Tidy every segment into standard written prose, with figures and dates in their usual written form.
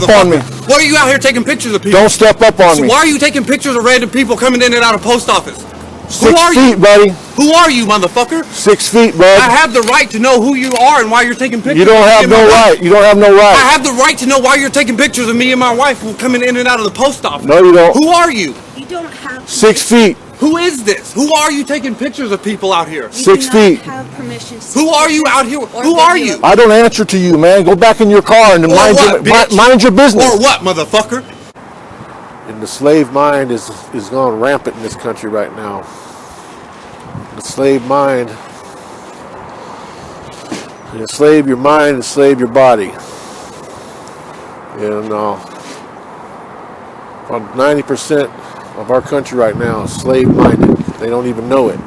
up on me. Why are you out here taking pictures of people? Don't step up on me. Why are you taking pictures of random people coming in and out of post office? 6 feet, buddy. Who are you, motherfucker? 6 feet, bud. I have the right to know who you are and why you're taking pictures. You don't have no right. You don't have no right. I have the right to know why you're taking pictures of me and my wife coming in and out of the post office. No, you don't. Who are you? You don't have 6 feet. Who is this? Who are you taking pictures of people out here? 6 feet. Have permission to Who are you out here? Who are you? I don't answer to you, man. Go back in your car and mind your business. Or what, motherfucker? And the slave mind is going rampant in this country right now. The slave mind. You enslave your mind, enslave your body. And about 90% of our country right now is slave-minded. They don't even know it.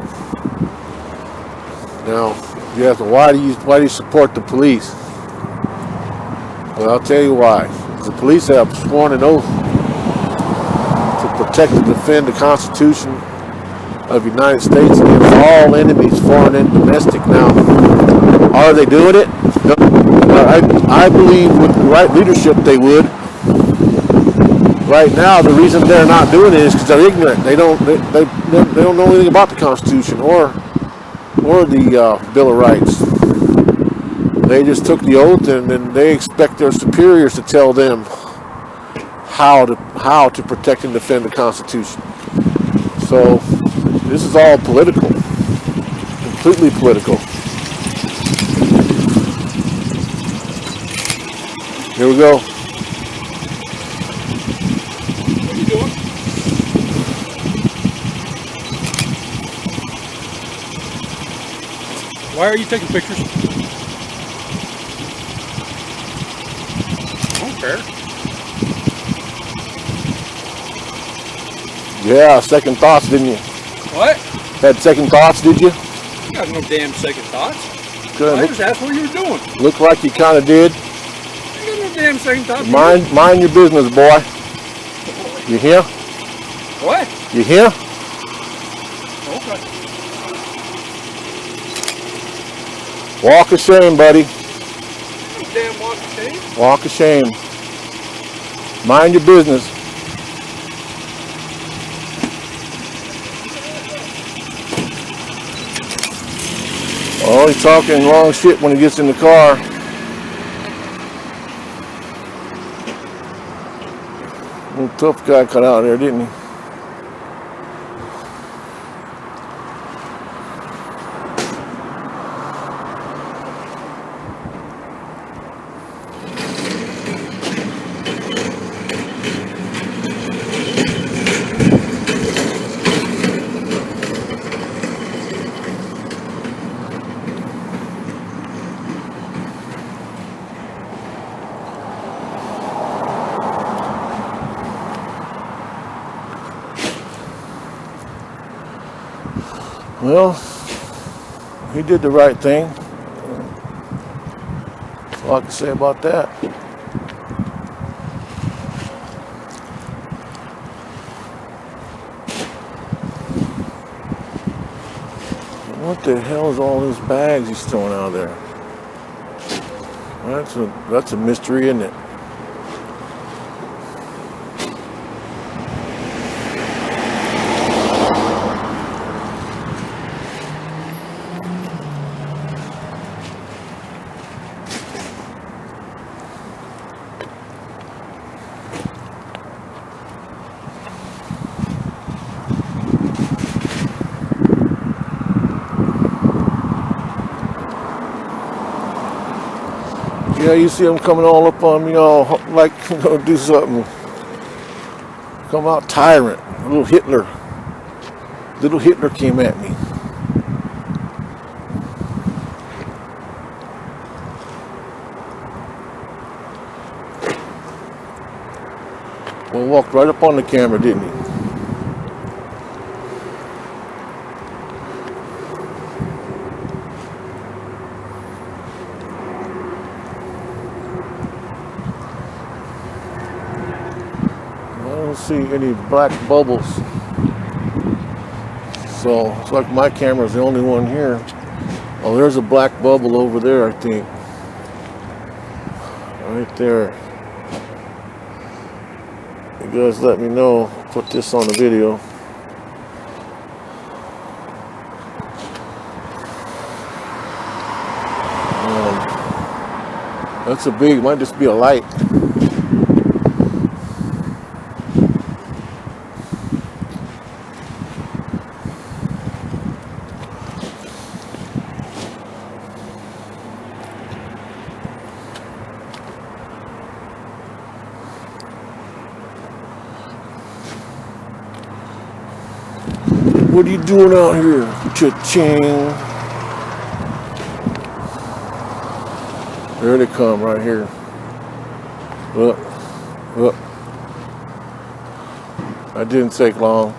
Now, you ask them, why do you support the police? Well, I'll tell you why. The police have sworn an oath to protect and defend the Constitution of the United States against all enemies, foreign and domestic. Now, are they doing it? I believe with the right leadership they would. Right now, the reason they're not doing it is because they're ignorant. They don't know anything about the Constitution or the Bill of Rights. They just took the oath, and then they expect their superiors to tell them how to protect and defend the Constitution. So this is all political, completely political. Here we go. What are you doing? Why are you taking pictures? I don't care. Yeah, second thoughts, didn't you? What? Had second thoughts, did you? You got no damn second thoughts. Good. I just asked what you were doing. Looked like you kind of did. You got no damn second thoughts. Mind your business, boy. You hear? What? You hear? Okay. Walk of shame, buddy. No damn walk of shame. Walk of shame. Mind your business. Oh, he's talking long shit when he gets in the car. Little tough guy cut out there, didn't he? Well, he did the right thing. That's all I can say about that. What the hell is all those bags he's throwing out there? That's a mystery, isn't it? Yeah, you see them coming all up on me, all like gonna do something. Come out tyrant, little Hitler. Little Hitler came at me. Well, walked right up on the camera, didn't he? See any black bubbles, so it's like my camera's the only one here. Oh, there's a black bubble over there, I think, right there. You guys let me know. Put this on the video. That's a big, might just be a light. What are you doing out here? Cha-ching. There they come right here. Look, look. That didn't take long.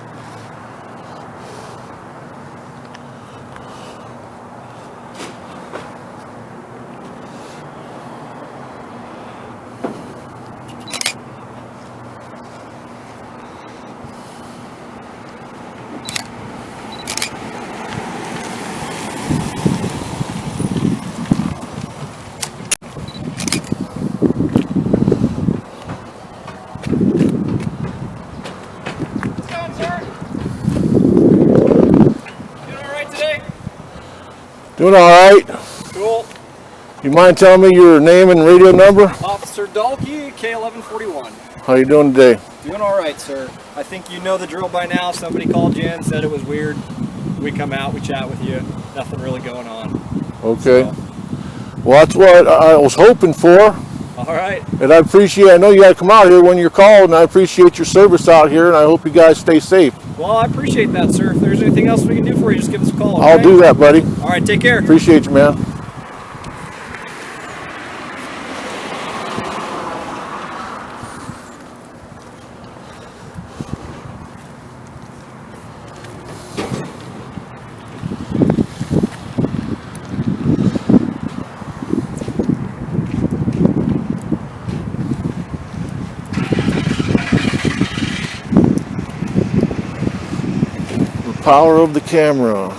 Doing all right. Cool. You mind telling me your name and radio number? Officer Dalkey, K1141. How you doing today? Doing all right, sir. I think you know the drill by now. Somebody called you in, said it was weird. We come out, we chat with you. Nothing really going on. Okay. So. Well, that's what I was hoping for. All right. And I know you got to come out here when you're called, and I appreciate your service out here, and I hope you guys stay safe. Well, I appreciate that, sir. If there's anything else we can do for you, just give us a call. I'll okay? do that, buddy. All right, take care. Appreciate you, man. Power of the camera.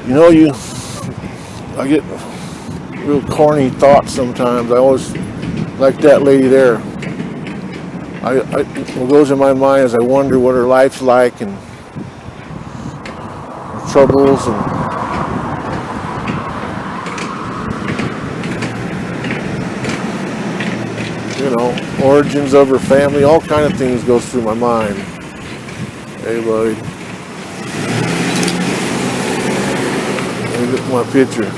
You know, I get real corny thoughts sometimes. I always like that lady there. What goes in my mind is I wonder what her life's like and her troubles and origins of her family. All kind of things goes through my mind. Hey, buddy. Let me get my picture.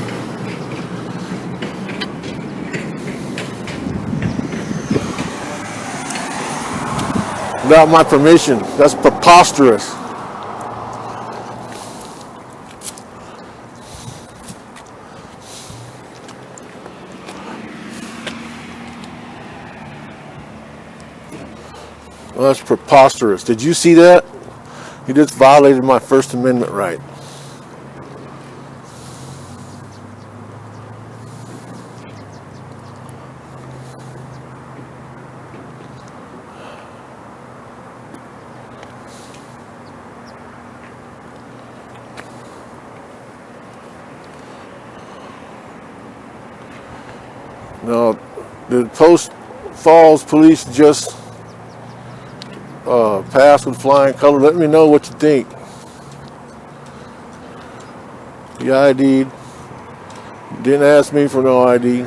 Without my permission. That's preposterous. Well, that's preposterous. Did you see that? You just violated my First Amendment right. Now, the Post Falls police just passed with flying colors. Let me know what you think. You ID'd. Didn't ask me for no ID.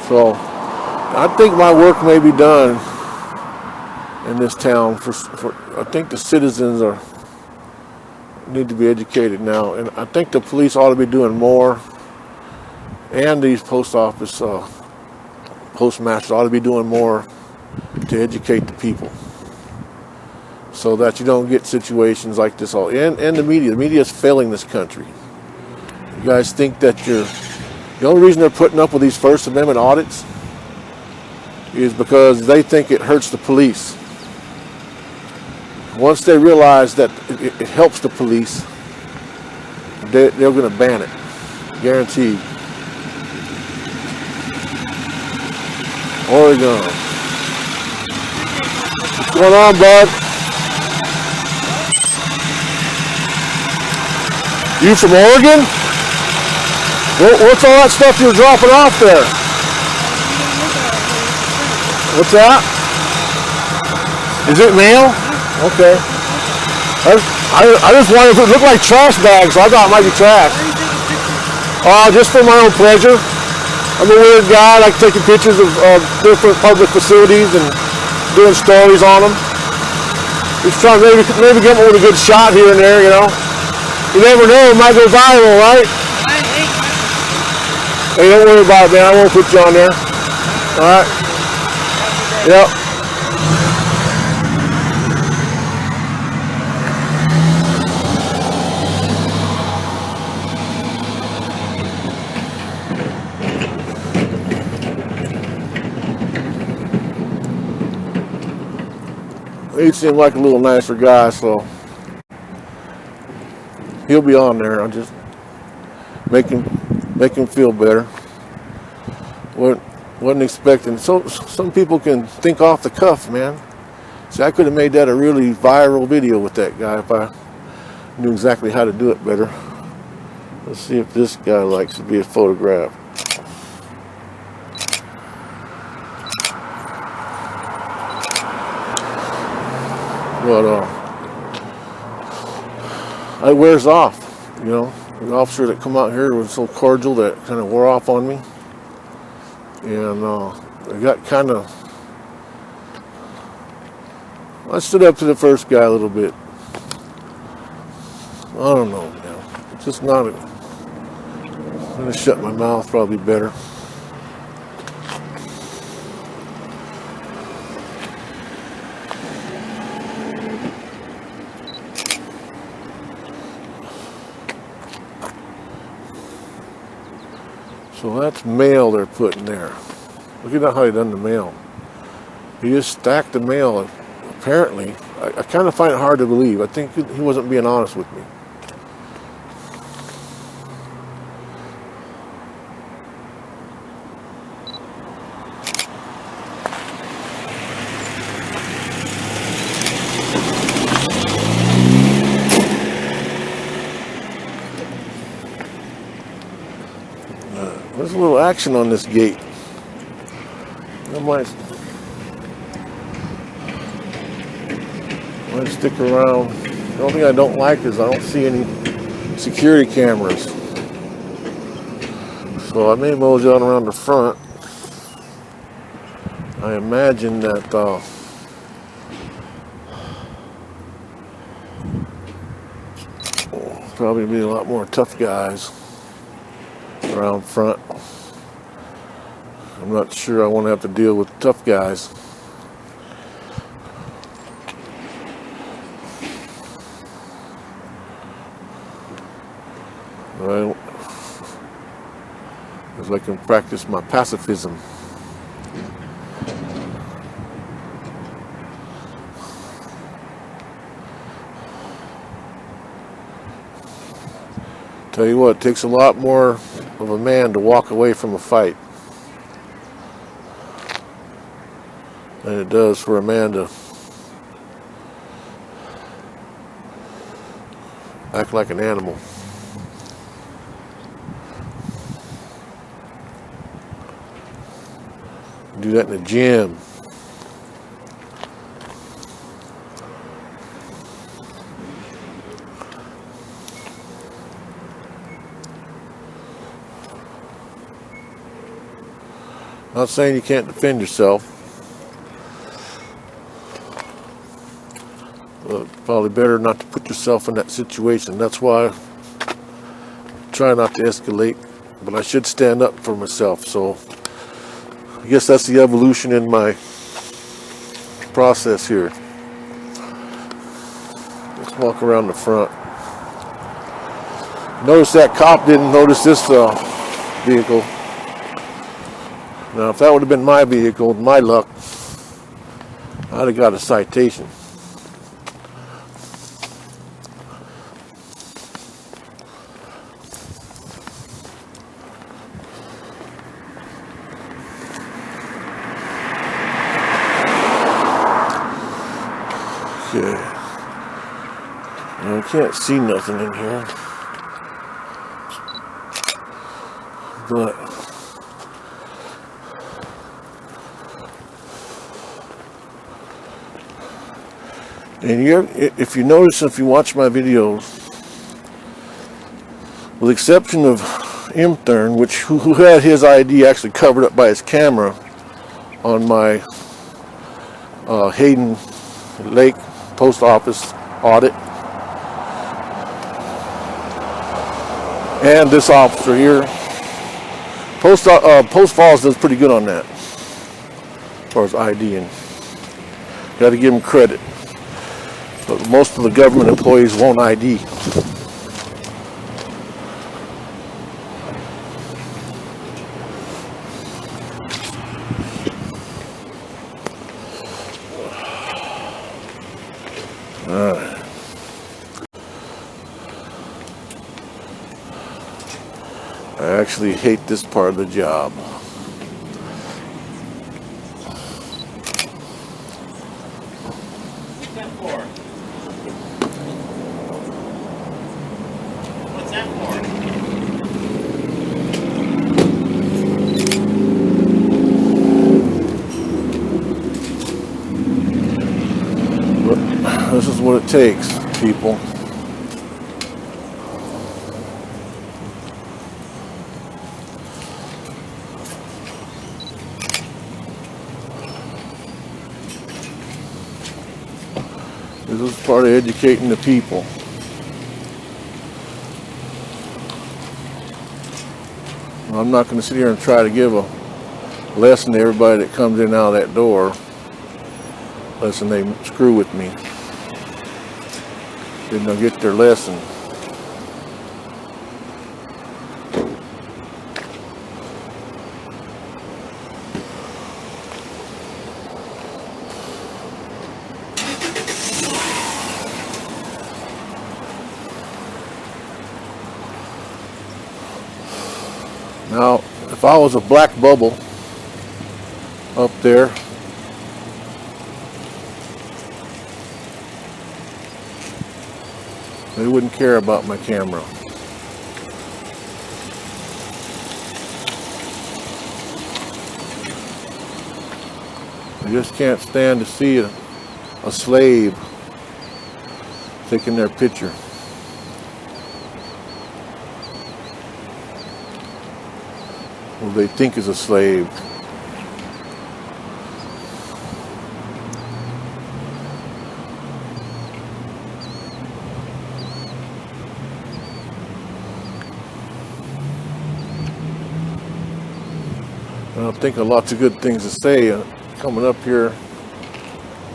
So, I think my work may be done in this town. I think the citizens need to be educated now, and I think the police ought to be doing more, and these post office postmasters ought to be doing more to educate the people, so that you don't get situations like this. And the media is failing this country. You guys think that the only reason they're putting up with these First Amendment audits is because they think it hurts the police. Once they realize that it helps the police, they're going to ban it. Guaranteed. Oregon. What's going on, bud? You from Oregon? What's all that stuff you're dropping off there? What's that? Is it mail? Okay. I just wondered if it looked like trash bags, so I thought it might be trash. Just for my own pleasure. I'm a weird guy. I like taking pictures of different public facilities and doing stories on them. Just trying to maybe get one with a good shot here and there, you know. You never know, it might go viral, right? Hey, don't worry about it, man. I won't put you on there. All right. Yep. He seemed like a little nicer guy, so he'll be on there. I'll just make him feel better. Wasn't expecting. So some people can think off the cuff, man. See, I could have made that a really viral video with that guy if I knew exactly how to do it better. Let's see if this guy likes to be photographed. But it wears off, you know. The officer that come out here was so cordial that kind of wore off on me, and I got kind of. I stood up to the first guy a little bit. I don't know, man. It's just not. I'm gonna shut my mouth, probably better. So that's mail they're putting there. Look at how he done the mail. He just stacked the mail. Apparently, I kind of find it hard to believe. I think he wasn't being honest with me. There's a little action on this gate. I might stick around. The only thing I don't like is I don't see any security cameras. So I may mosey on around the front. I imagine that probably be a lot more tough guys around front. I'm not sure I want to have to deal with tough guys. Right? Because I can practice my pacifism. Tell you what, it takes a lot more of a man to walk away from a fight than it does for a man to act like an animal. Do that in the gym. Not saying you can't defend yourself, but probably better not to put yourself in that situation. That's why I try not to escalate, but I should stand up for myself. So I guess that's the evolution in my process here. Let's walk around the front. Notice that cop didn't notice this vehicle. Now, if that would have been my vehicle, with my luck, I'd have got a citation. Can't see nothing in here. But and if you notice, if you watch my videos, with the exception of Imthern, who had his ID actually covered up by his camera on my Hayden Lake post office audit, and this officer here, Post Falls does pretty good on that as far as IDing. Got to give him credit. But most of the government employees won't ID. Alright. I actually hate this part of the job. What's that for? What's that for? This is what it takes, people. This is part of educating the people. I'm not going to sit here and try to give a lesson to everybody that comes in and out of that door, unless they screw with me. Then they'll get their lesson. Now, if I was a black bubble up there, they wouldn't care about my camera. I just can't stand to see a slave taking their picture. Who they think is a slave. I think of lots of good things to say coming up here.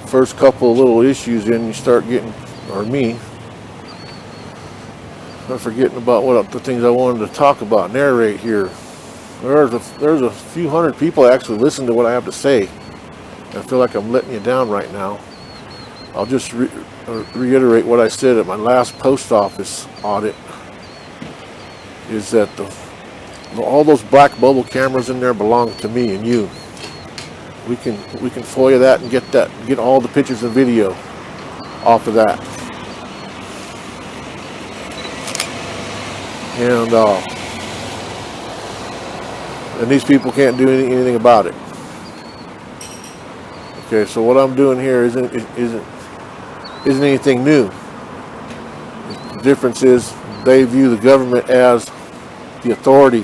First couple of little issues in, you start getting, or me, I'm forgetting about what the things I wanted to talk about, narrate here. There's a few hundred people that actually listen to what I have to say. I feel like I'm letting you down right now. I'll just reiterate what I said at my last post office audit, is that all those black bubble cameras in there belong to me and you. We can FOIA that and get all the pictures and video off of that. And these people can't do anything about it. Okay, so what I'm doing here isn't anything new. The difference is they view the government as the authority,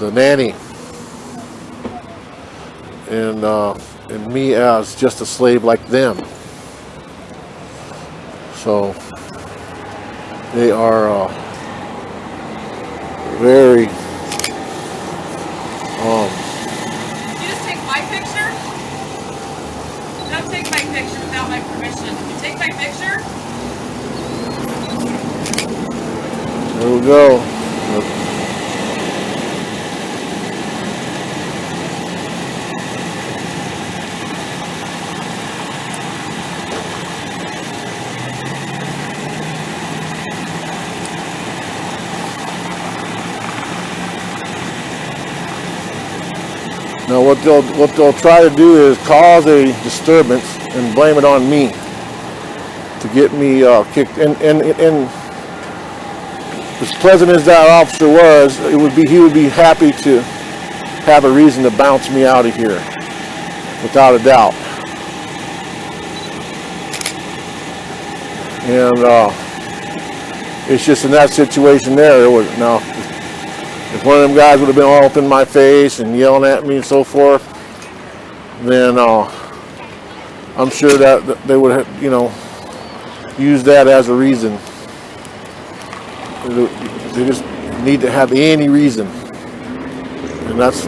the nanny, and me as just a slave like them. So they are very You just take my picture? Don't take my picture without my permission. You take my picture? there we go. Now what they'll try to do is cause a disturbance and blame it on me. to get me kicked. And as pleasant as that officer was, he would be happy to have a reason to bounce me out of here, without a doubt. And it's just in that situation there, if one of them guys would have been all up in my face and yelling at me and so forth, then I'm sure that they would have, used that as a reason. They just need to have any reason. And that's,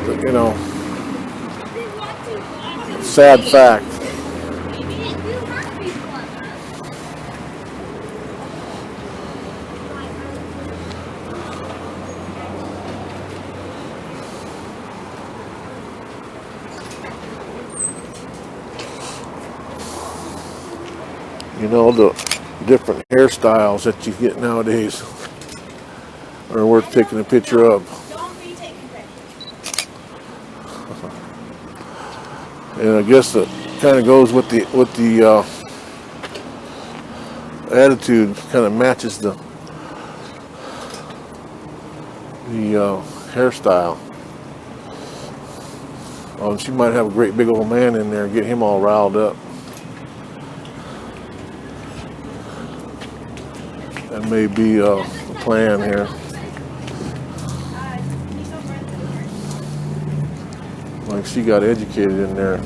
sad fact. The different hairstyles that you get nowadays are worth taking a picture of. Don't be taking pictures. And I guess it kind of goes with the attitude, kind of matches the hairstyle. Oh, she might have a great big old man in there and get him all riled up. That may be the plan here. Like she got educated in there.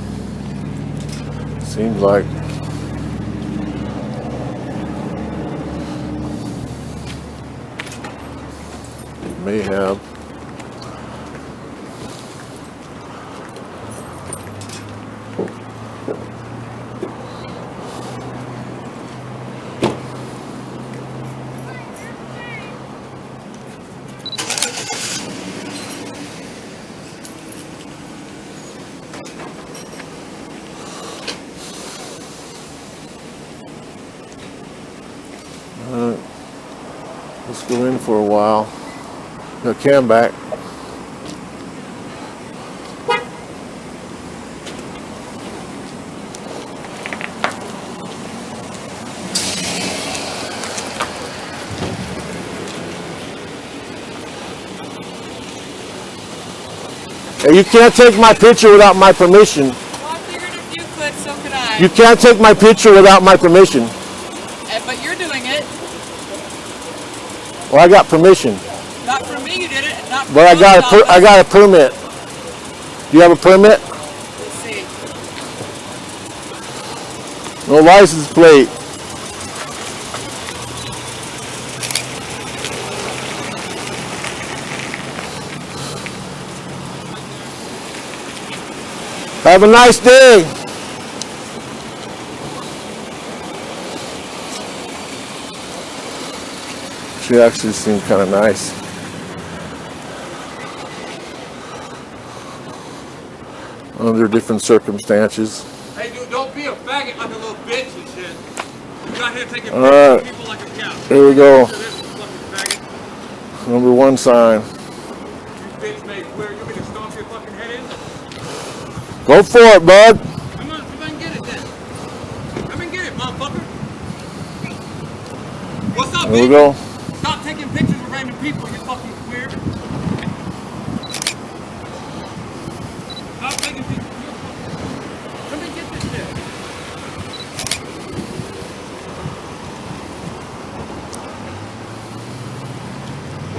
Seems like. May have. Let's go in for a while. Got Cam back. Hey, you can't take my picture without my permission. Well, I figured if you could, so could I. You can't take my picture without my permission. But you're doing it. Well, I got permission. Not from me, you did it. Not from But I got a permit. Do you have a permit? Let's see. No license plate. Have a nice day. She actually seemed kind of nice. Under different circumstances. Hey, dude, don't be a faggot like a little bitch and shit. You got here taking All right. people like a cow. Here we go. Look at this, fucking faggot. Number 1 sign. You bitch made queer. You want me to stomp your fucking head in? Go for it, bud. Come on, come and get it then. Come and get it, motherfucker. What's up, Here we bitch? go. Stop taking pictures of random people, you fucking queer. Stop taking pictures. Come and get this shit.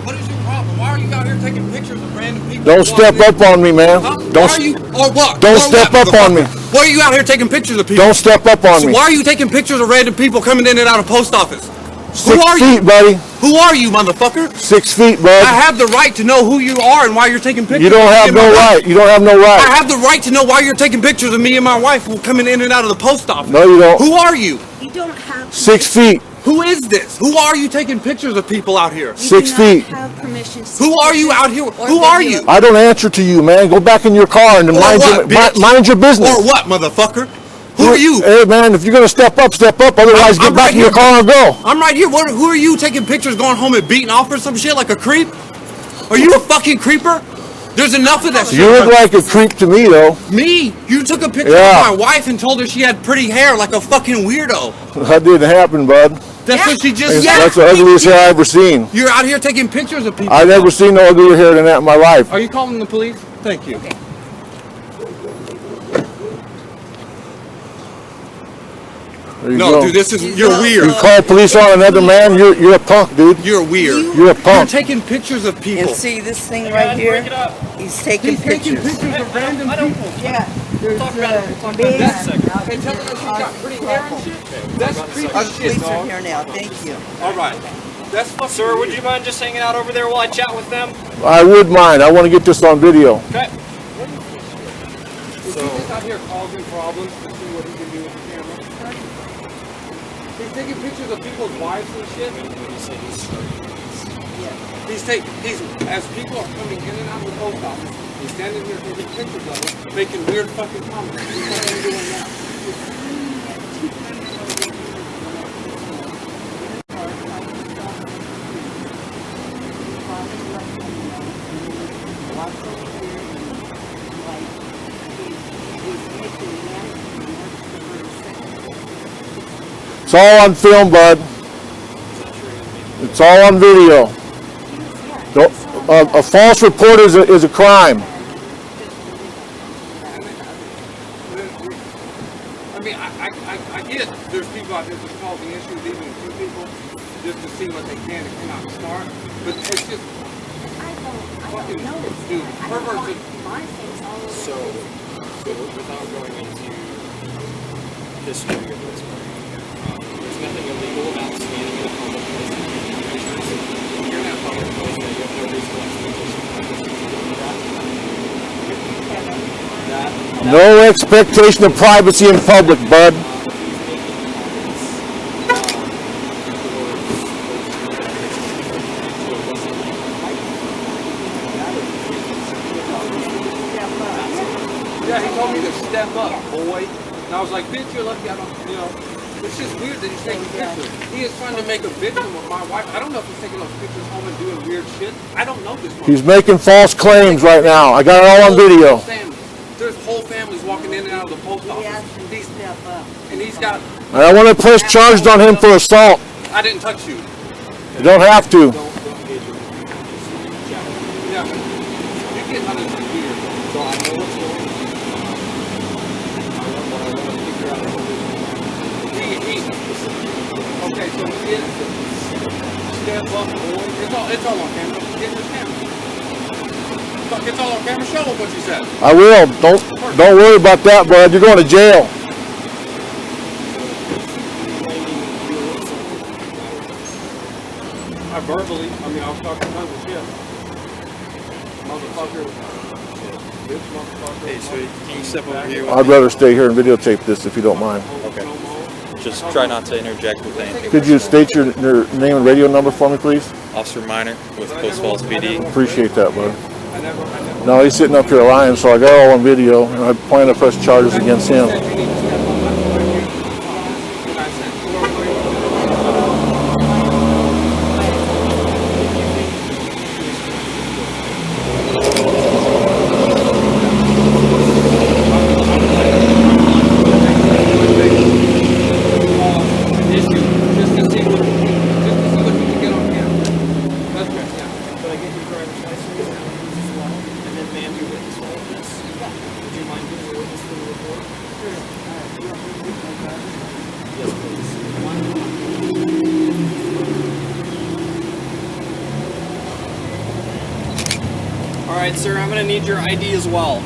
What is your problem? Why are you out here taking pictures of random people? Don't step up on me, man. Huh? Don't Why are you, or what? don't Or step what, up on me. motherfucker? Why are you out here taking pictures of people? Don't step up on So me. why are you taking pictures of random people coming in and out of post office? 6 Who are feet, you? buddy. Who are you, motherfucker? 6 feet, bud. I have the right to know who you are and why you're taking pictures. You don't of me have and my no wife. right. You don't have no I right. have the right to know why you're taking pictures of me and my wife coming in and out of the post office. No, you don't. Who are you? You don't have 6 feet. Who is this? Who are you taking pictures of people out here? You 6 do feet. not have permission to Who are you out here? Who are you? I don't answer to you, man. Go back in your car and Or mind what, bitch? mind your business. Or what, motherfucker? Who are you? Hey, man, if you're going to step up, step up. Otherwise, I'm get back right in your here. car and go. I'm right here. Who are you taking pictures going home and beating off or some shit like a creep? Are you a fucking creeper? There's enough of that shit. You look like a creep to me, though. Me? You took a picture Yeah. of my wife and told her she had pretty hair like a fucking weirdo. That didn't happen, bud. That's what she just That's the ugliest hair I've ever seen. You're out here taking pictures of people. I've never seen no uglier hair than that in my life. Are you calling the police? Thank you. Okay. There you No, go. dude, you're weird. You call police on another man, you're a punk, dude. You're weird. You're a You're punk. taking pictures of people. And see this thing right here? He's taking He's taking pictures. pictures of random people. Yeah, there's Talk about it. Talk about big- that second. And tell her she's got pretty hair and shit. That's creepy The shit, police are dog. here now, thank you. All right. That's fucking Sir, would weird. you mind just hanging out over there while I chat with them? I would mind. I want to get this on video. Okay. Is he just out here causing problems to see what he can do with the camera? He's taking pictures of people's wives and shit. He's as people are coming in and out of the post office, he's standing here taking pictures of them, making weird fucking comments. He's what I'm doing now. It's all on film, bud. It's all on video. A false report is a crime. I mean, I get there's people out there just causing issues, even a few people, just to see what they can and cannot start. But it's just fucking dude, perverts. So without going into history of this, there's nothing illegal about standing in a public place and taking pictures. You're in a public place and you have no reasonable expectation. No expectation of privacy in public, bud. Yeah, he told me to step up, boy. And I was like, bitch, you're lucky I don't, you know. It's just weird that he's taking pictures. He is trying to make a victim of my wife. I don't know if he's taking those pictures home and doing weird shit. I don't know this one. He's making false claims right now. I got it all on video. There's whole families walking in and out of the post office. And he's got, And I want to press charges on him for assault. I didn't touch you. You don't have to. Yeah. You get how this is weird. So I know what's going on. What I want to figure out Okay, so he is step up, boy. It's all on camera. Get your camera. Fuck, it's all on camera. Show them what you said. I will. Don't worry about that, bud. You're going to jail. I verbally, I was talking tons of shit. Motherfucker. This motherfucker. Hey, sweet. Can you step over here? I'd rather stay here and videotape this if you don't mind. Okay. Just try not to interject with anything. Could you state your name and radio number for me, please? Officer Minor with Post Falls PD. Appreciate that, bud. No, he's sitting up here lying, so I got it all on video, and I plan to press charges against him. Alright, sir, I'm going to need your ID as well.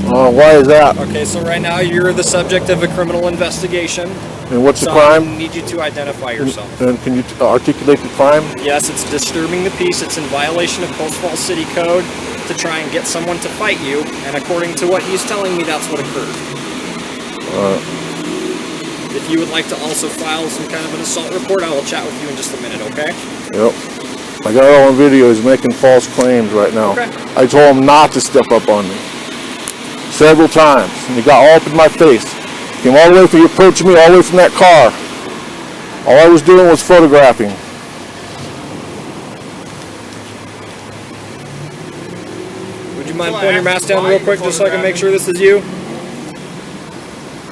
Why is that? Okay, so right now you're the subject of a criminal investigation. And what's the So crime? I need you to identify yourself. And can you articulate the crime? Yes, it's disturbing the peace. It's in violation of Post Falls City Code to try and get someone to fight you. And according to what he's telling me, that's what occurred. If you would like to also file some kind of an assault report, I will chat with you in just a minute, okay? Yep. I got it all on video. He's making false claims right now. Okay. I told him not to step up on me. Several times. And he got all up in my face. Came all the way from, he approached me all the way from that car. All I was doing was photographing. Would you mind pulling your mask down real quick just so I can make sure this is you?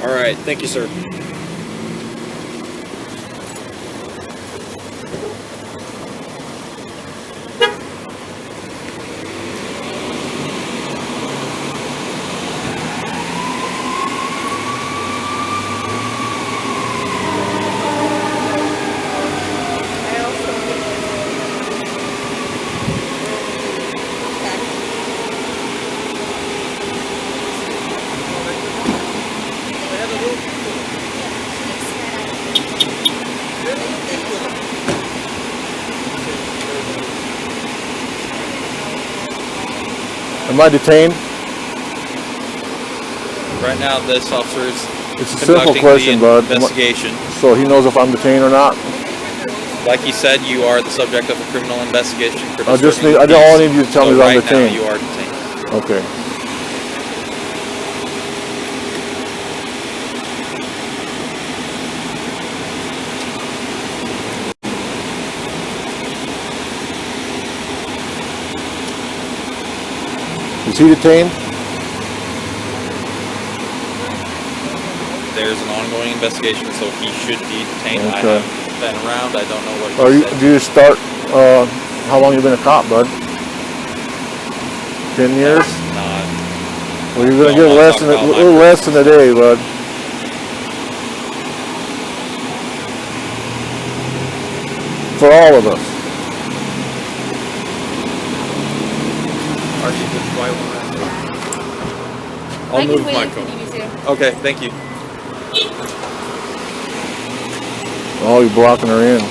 All right, thank you, sir. Am I detained? Right now, this officer is It's a simple conducting question, the bud. investigation. So he knows if I'm detained or not? Like he said, you are the subject of a criminal investigation for I just disturbing need, the I don't peace. need you to tell So me that I'm right now, detained. you are detained. Okay. Is he detained? There's an ongoing investigation, so he should be detained. I Okay. haven't been around. I don't know what Are he you, said. do you start, how long you been a cop, bud? 10 years? That's not. Well, you're gonna Don't get wanna less talk than, a about my little less than a day, bud. For all of us. Are you the white one? I I'll can move wait my if you coat. need me to. Okay, thank you. Oh, you're blocking her in.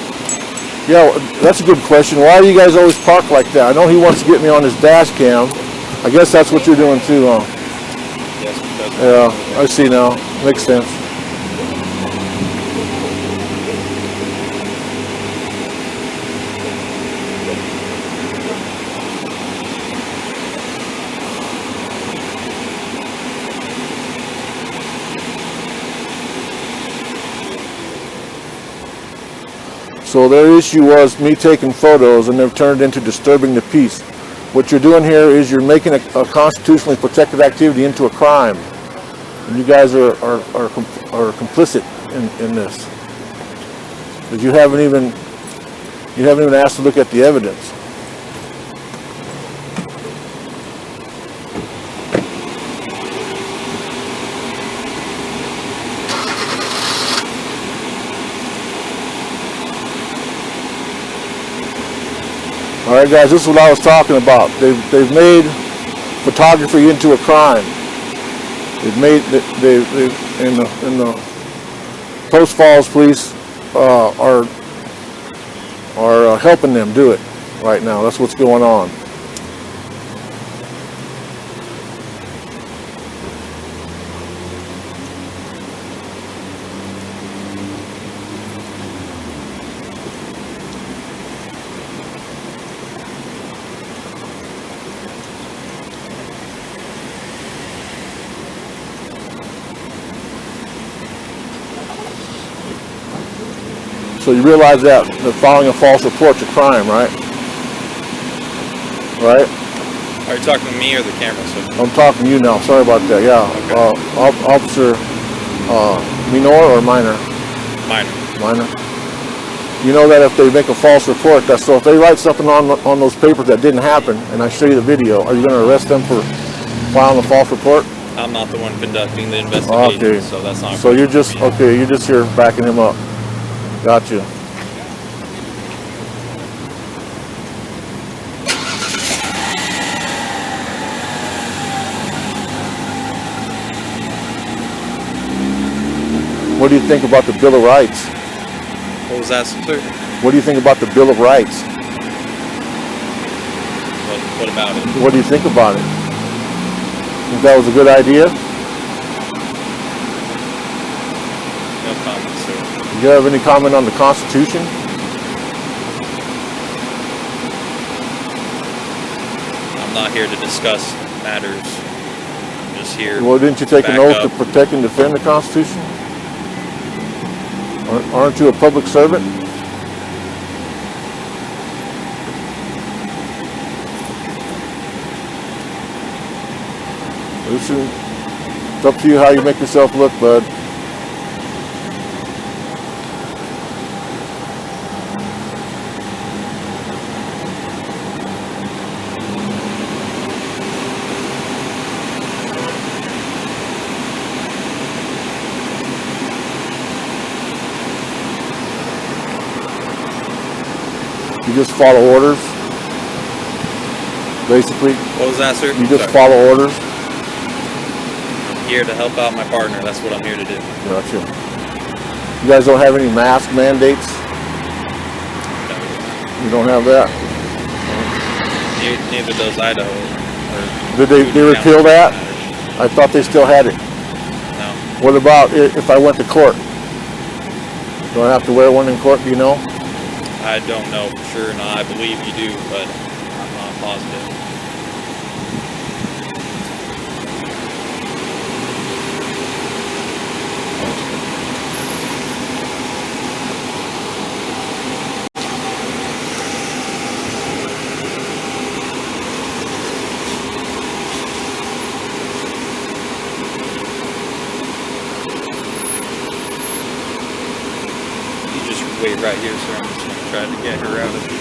Yeah, that's a good question. Why do you guys always park like that? I know he wants to get me on his dash cam. I guess that's what you're doing too, huh? Yes, because Yeah, I see now. Makes sense. So their issue was me taking photos, and they've turned into disturbing the peace. What you're doing here is you're making a constitutionally protected activity into a crime, and you guys are complicit in this. Because you haven't even asked to look at the evidence. All right, guys, this is what I was talking about. They've made photography into a crime. They've made in the Post Falls police are helping them do it right now. That's what's going on. So you realize that filing a false report's a crime, right? Right? are you talking to me or the camera, sir? I'm talking to you now. Sorry about that. Yeah. Okay. Officer Minor or Minor? Minor. Minor. You know that if they make a false report, that's so if they write something on those papers that didn't happen, and I show you the video, are you going to arrest them for filing a false report? I'm not the one conducting the investigation, Okay. so that's not. So you're just okay. You're just here backing him up. Gotcha. What do you think about the Bill of Rights? What was that, sir? What do you think about the Bill of Rights? What about it? What do you think about it? Think that was a good idea? No comment, sir. Do you have any comment on the Constitution? I'm not here to discuss matters. I'm just here. Well, didn't you take an back oath up. to protect and defend the Constitution? Aren't you a public servant? Listen, it's up to you how you make yourself look, bud. You just follow orders, basically. What was that, sir? You just Sorry. follow orders. I'm here to help out my partner. That's what I'm here to do. Gotcha. You guys don't have any mask mandates? You don't have that? Neither does Idaho. Did they repeal that? I thought they still had it. No. What about if I went to court? Do I have to wear one in court, do you know? I don't know for sure. No, I believe you do, but I'm not positive. You just wait right here, sir. I'm just going to try to get her out of here.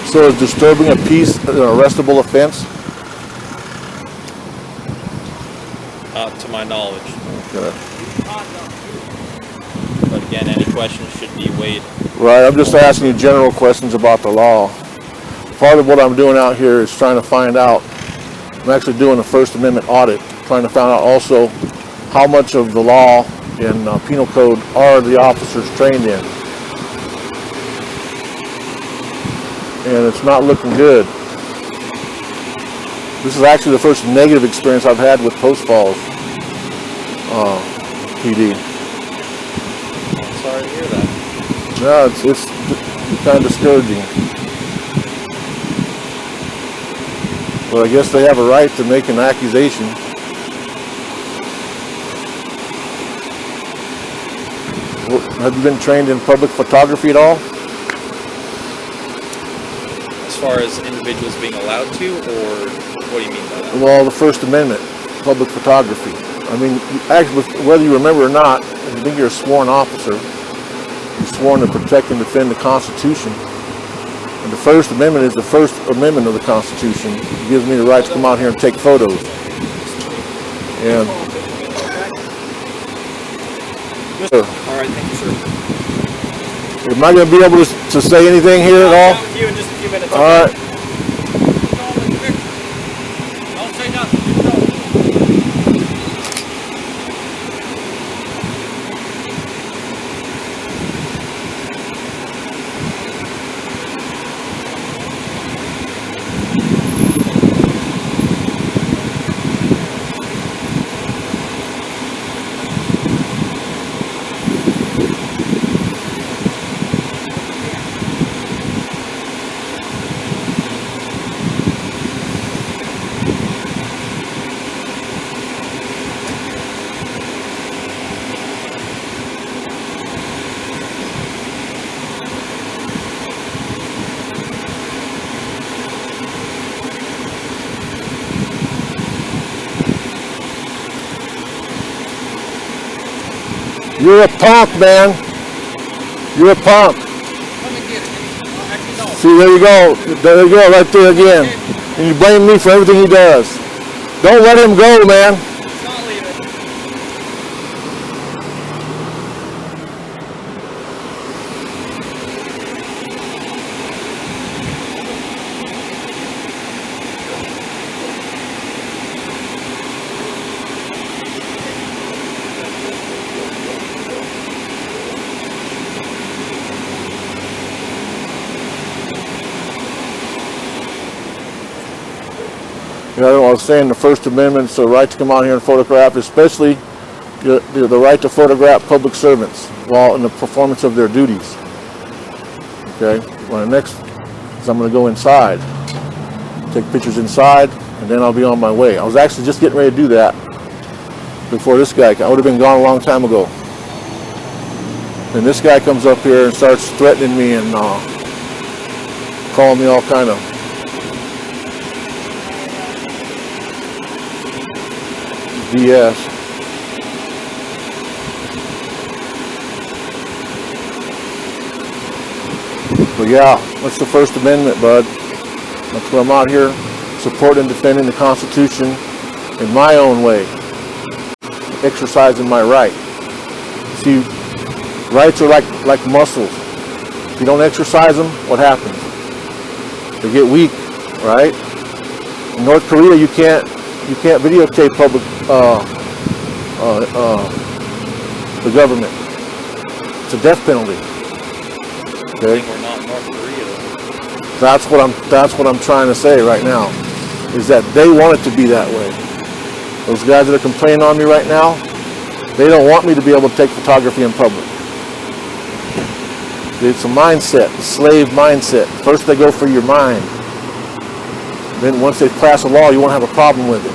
So is disturbing a peace an arrestable offense? Not to my knowledge. Okay. But again, any questions should be weighed. Right, I'm just asking you general questions about the law. Part of what I'm doing out here is trying to find out, I'm actually doing a First Amendment audit, trying to find out also how much of the law in penal code are the officers trained in. And it's not looking good. This is actually the first negative experience I've had with Post Falls PD. I'm sorry to hear that. Yeah, it's kind of discouraging. But I guess they have a right to make an accusation. Have you been trained in public photography at all? As far as individuals being allowed to, or what do you mean by that? Well, the First Amendment, public photography. I mean, actually, whether you remember or not, I think you're a sworn officer. You're sworn to protect and defend the Constitution. And the First Amendment is the First Amendment of the Constitution. It gives me the right to come out here and take photos. And All right, thank you, sir. am I going to be able to say anything here at all? I'll be with you in just a few minutes. All right. Don't say nothing. Just go. You're a punk, man. You're a punk. Come and get it. Actually, no. See, there you go. There you go, right there again. And you blame me for everything he does. Don't let him go, man. It's not leaving. You know, I was saying the First Amendment's the right to come out here and photograph, especially the right to photograph public servants while in the performance of their duties. Okay, well, the next is I'm going to go inside, take pictures inside, and then I'll be on my way. I was actually just getting ready to do that before this guy. I would have been gone a long time ago. And this guy comes up here and starts threatening me and calling me all kind of BS. But yeah, that's the First Amendment, bud. That's what I'm out here supporting and defending the Constitution in my own way, exercising my right. See, rights are like muscles. If you don't exercise them, what happens? They get weak, right? In North Korea, you can't videotape public the government. It's a death penalty. Okay. We're not North Korea. That's what I'm trying to say right now, is that they want it to be that way. Those guys that are complaining on me right now, they don't want me to be able to take photography in public. It's a mindset, a slave mindset. First they go for your mind. Then once they pass a law, you won't have a problem with it.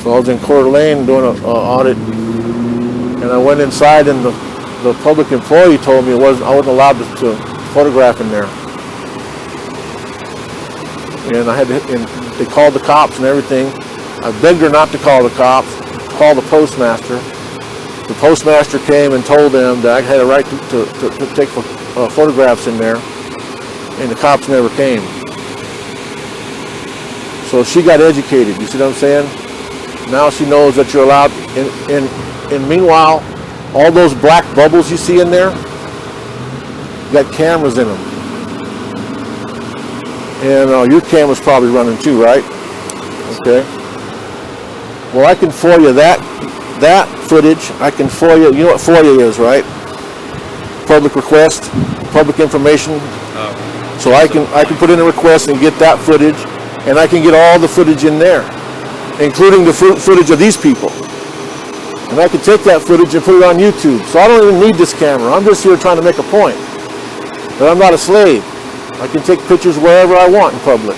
So I was in Coeur d'Alene doing an audit, and I went inside, and the public employee told me I wasn't allowed to photograph in there. And they called the cops and everything. I begged her not to call the cops, call the postmaster. The postmaster came and told them that I had a right to take photographs in there, and the cops never came. So she got educated, you see what I'm saying? Now she knows that you're allowed, and meanwhile, all those black bubbles you see in there, got cameras in them. And your camera's probably running too, right? Okay. Well, I can FOIA that footage. I can FOIA, you know what FOIA is, right? Public request, public information. So I can put in a request and get that footage, and I can get all the footage in there, including the footage of these people. And I can take that footage and put it on YouTube. So I don't even need this camera. I'm just here trying to make a point that I'm not a slave. I can take pictures wherever I want in public.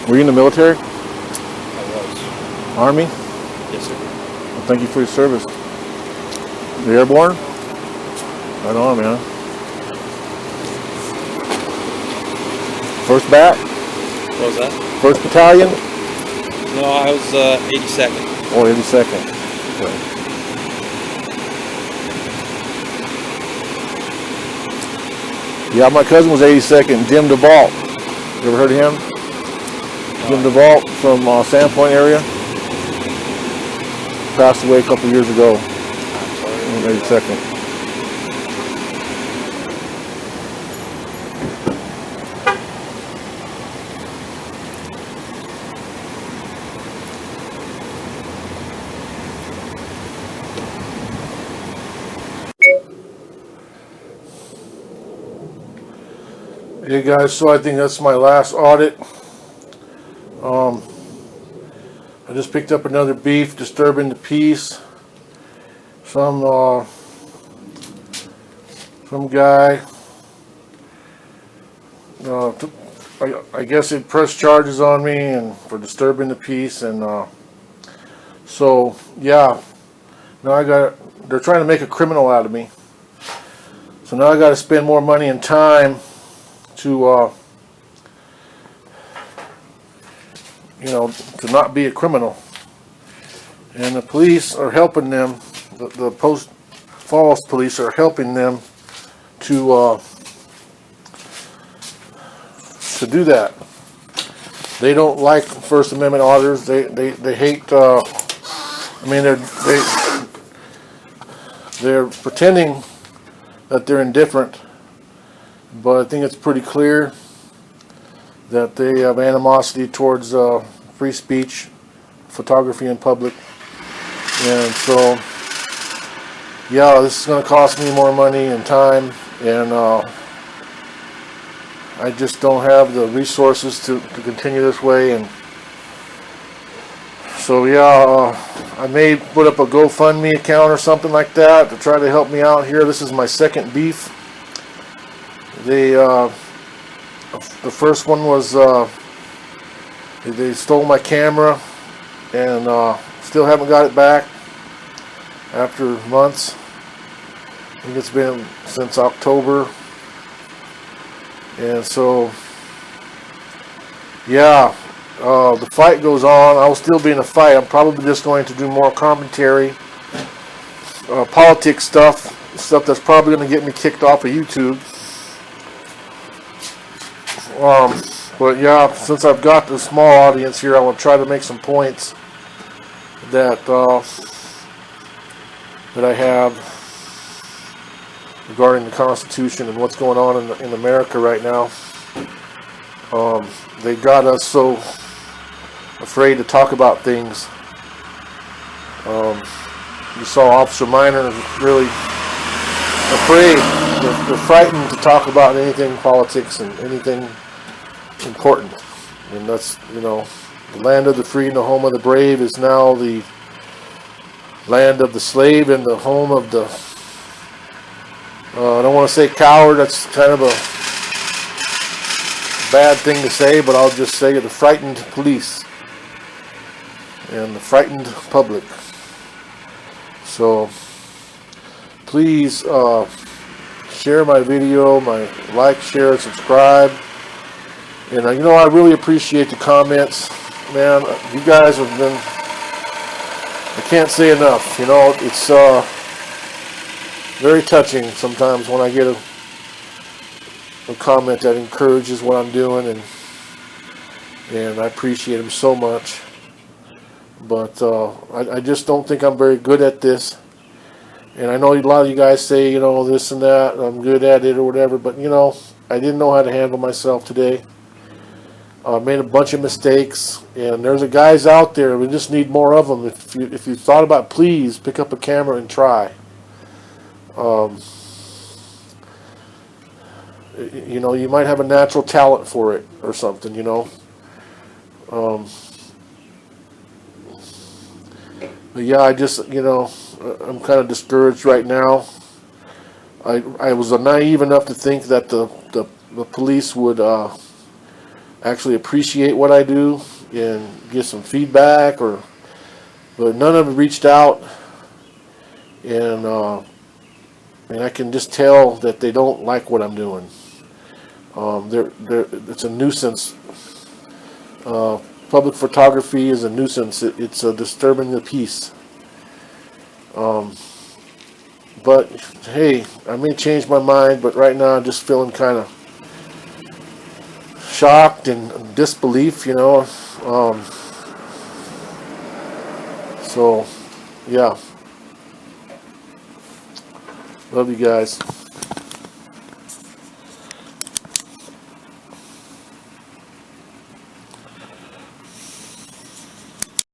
Were you in the military? I was. Army? Yes, sir. Well, thank you for your service. You airborne? Right on, man. First bat? What was that? First battalion? No, I was 82nd. Oh, 82nd. Okay. Yeah, my cousin was 82nd, Jim DeVault. You ever heard of him? Jim DeVault from Sandpoint area. Passed away a couple years ago. 82nd. Hey guys, so I think that's my last audit. I just picked up another beef disturbing the peace. Some guy, I guess he pressed charges on me and for disturbing the peace, and so yeah, now they're trying to make a criminal out of me. So now I got to spend more money and time to to not be a criminal, and the police are helping them. The Post Falls police are helping them to do that. They don't like First Amendment auditors. They hate. They're pretending that they're indifferent, but I think it's pretty clear that they have animosity towards free speech, photography in public, and so yeah, this is going to cost me more money and time, and I just don't have the resources to continue this way, and so yeah, I may put up a GoFundMe account or something like that to try to help me out here. This is my second beef. The first one was they stole my camera, and still haven't got it back after months. I think it's been since October, and so yeah, the fight goes on. I'll still be in a fight. I'm probably just going to do more commentary, politics stuff that's probably going to get me kicked off of YouTube. But yeah, since I've got the small audience here, I will try to make some points that I have regarding the Constitution and what's going on in America right now. They got us so afraid to talk about things. You saw Officer Minor really afraid. They're frightened to talk about anything politics and anything important. And that's, the land of the free and the home of the brave is now the land of the slave and the home of the, I don't want to say coward, that's kind of a bad thing to say, but I'll just say the frightened police and the frightened public. So please share my video, like, share, subscribe. And I really appreciate the comments, man. You guys have been, I can't say enough. It's very touching sometimes when I get a comment that encourages what I'm doing, and I appreciate them so much. But I just don't think I'm very good at this. And I know a lot of you guys say, this and that, I'm good at it or whatever, but I didn't know how to handle myself today. Made a bunch of mistakes, and there's guys out there. We just need more of them. If you thought about it, please pick up a camera and try. You might have a natural talent for it or something. But yeah, I just I'm kind of discouraged right now. I was naive enough to think that the police would actually appreciate what I do and get some feedback, or but none of them reached out, and I can just tell that they don't like what I'm doing. It's a nuisance. Public photography is a nuisance. It's disturbing the peace. But hey, I may change my mind, but right now I'm just feeling kind of shocked and disbelief, so, yeah. Love you guys.